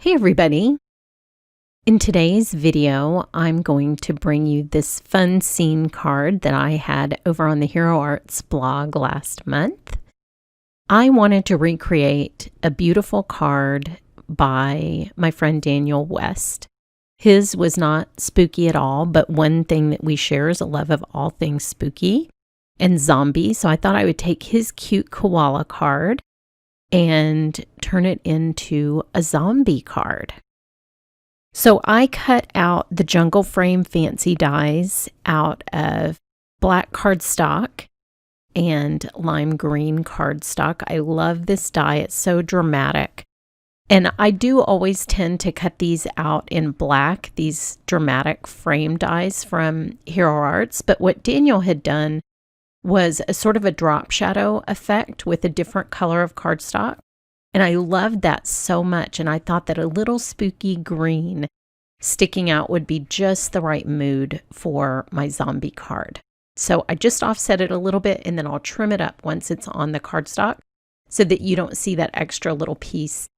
Hey everybody! In today's video, I'm going to bring you this fun scene card that I had over on the Hero Arts blog last month. I wanted to recreate a beautiful card by my friend Daniel West. His was not spooky at all, but one thing that we share is a love of all things spooky and zombie. So I thought I would take his cute koala card and turn it into a zombie card. So I cut out the Jungle Frame Fancy dies out of black cardstock and lime green cardstock. I love this die. It's so dramatic. And I do always tend to cut these out in black, these dramatic frame dies from Hero Arts. But what Daniel had done was a sort of a drop shadow effect with a different color of cardstock. And I loved that so much. And I thought that a little spooky green sticking out would be just the right mood for my zombie card. So I just offset it a little bit and then I'll trim it up once it's on the cardstock so that you don't see that extra little piece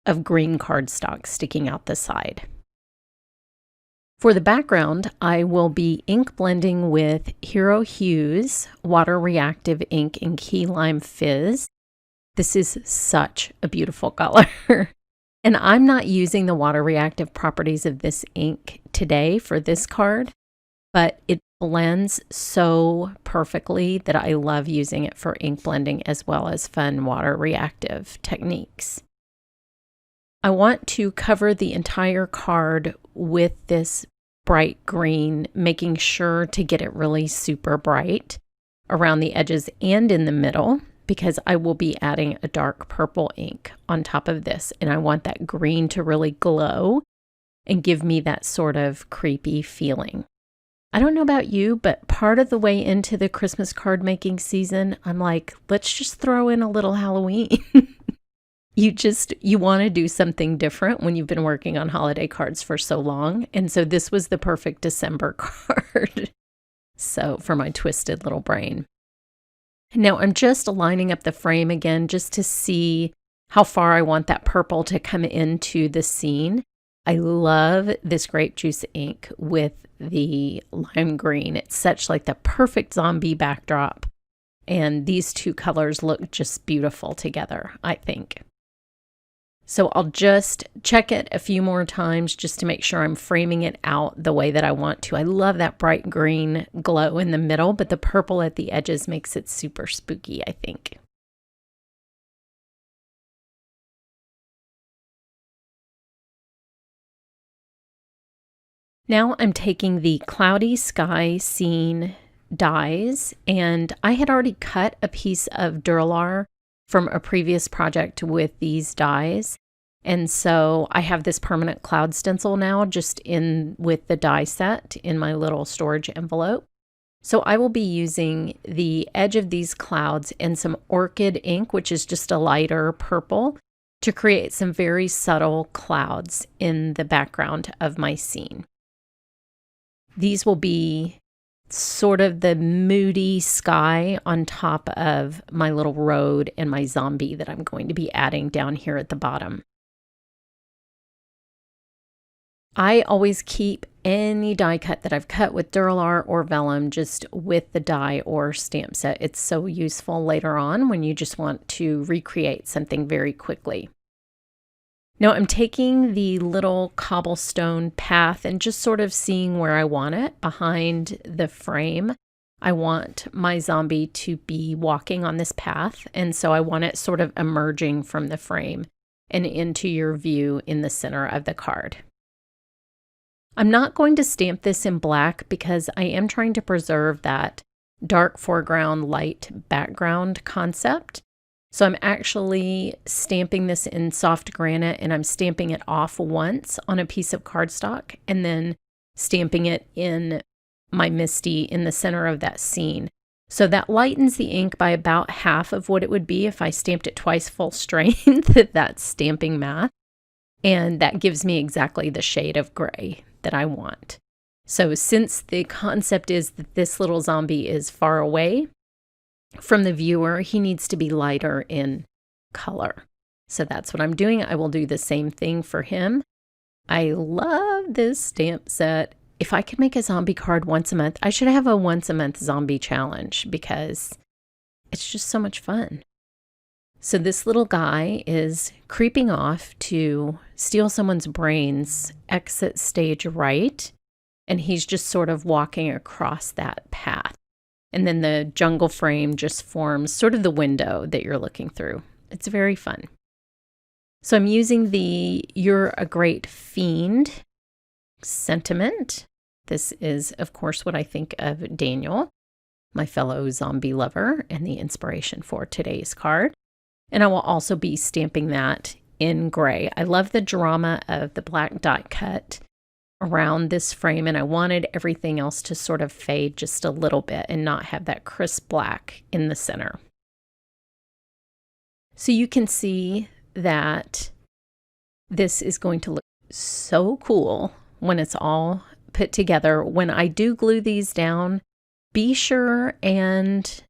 of green cardstock sticking out the side. For the background, I will be ink blending with Hero Hues Water Reactive ink in Key Lime Fizz. This is such a beautiful color. And I'm not using the water reactive properties of this ink today for this card, but it blends so perfectly that I love using it for ink blending as well as fun water reactive techniques. I want to cover the entire card with this bright green, making sure to get it really super bright around the edges and in the middle, because I will be adding a dark purple ink on top of this, and I want that green to really glow and give me that sort of creepy feeling. I don't know about you, but part of the way into the Christmas card making season, I'm like, let's just throw in a little Halloween. You want to do something different when you've been working on holiday cards for so long. And so this was the perfect December card. So for my twisted little brain. Now I'm just lining up the frame again just to see how far I want that purple to come into the scene. I love this grape juice ink with the lime green. It's such like the perfect zombie backdrop. And these two colors look just beautiful together, I think. So I'll just check it a few more times just to make sure I'm framing it out the way that I want to. I love that bright green glow in the middle, but the purple at the edges makes it super spooky, I think. Now I'm taking the Cloudy Sky Scene dies, and I had already cut a piece of Duralar from a previous project with these dies. And so I have this permanent cloud stencil now just in with the die set in my little storage envelope. So I will be using the edge of these clouds and some Orchid ink, which is just a lighter purple, to create some very subtle clouds in the background of my scene. These will be sort of the moody sky on top of my little road and my zombie that I'm going to be adding down here at the bottom. I always keep any die cut that I've cut with Duralar or vellum just with the die or stamp set. It's so useful later on when you just want to recreate something very quickly. Now I'm taking the little cobblestone path and just sort of seeing where I want it behind the frame. I want my zombie to be walking on this path, and so I want it sort of emerging from the frame and into your view in the center of the card. I'm not going to stamp this in black because I am trying to preserve that dark foreground, light background concept. So I'm actually stamping this in soft granite, and I'm stamping it off once on a piece of cardstock and then stamping it in my Misty in the center of that scene. So that lightens the ink by about half of what it would be if I stamped it twice full strength. That's stamping math. And that gives me exactly the shade of gray that I want. So since the concept is that this little zombie is far away from the viewer, he needs to be lighter in color. So that's what I'm doing. I will do the same thing for him. I love this stamp set. If I could make a zombie card once a month, I should have a once a month zombie challenge because it's just so much fun. So this little guy is creeping off to steal someone's brains, exit stage right, and he's just sort of walking across that path. And then the jungle frame just forms sort of the window that you're looking through. It's very fun. So I'm using the You're a Great Fiend sentiment. This is, of course, what I think of Daniel, my fellow zombie lover, and the inspiration for today's card. And I will also be stamping that in gray. I love the drama of the black dot cut around this frame, and I wanted everything else to sort of fade just a little bit and not have that crisp black in the center. So you can see that this is going to look so cool when it's all put together. When I do glue these down, be sure and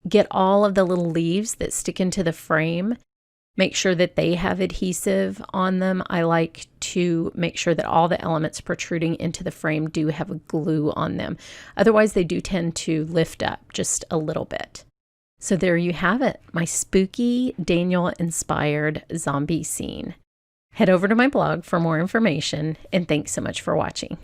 get all of the little leaves that stick into the frame. Make sure that they have adhesive on them. I like to make sure that all the elements protruding into the frame do have a glue on them. Otherwise, they do tend to lift up just a little bit. So there you have it, my spooky Daniel-inspired zombie scene. Head over to my blog for more information, and thanks so much for watching.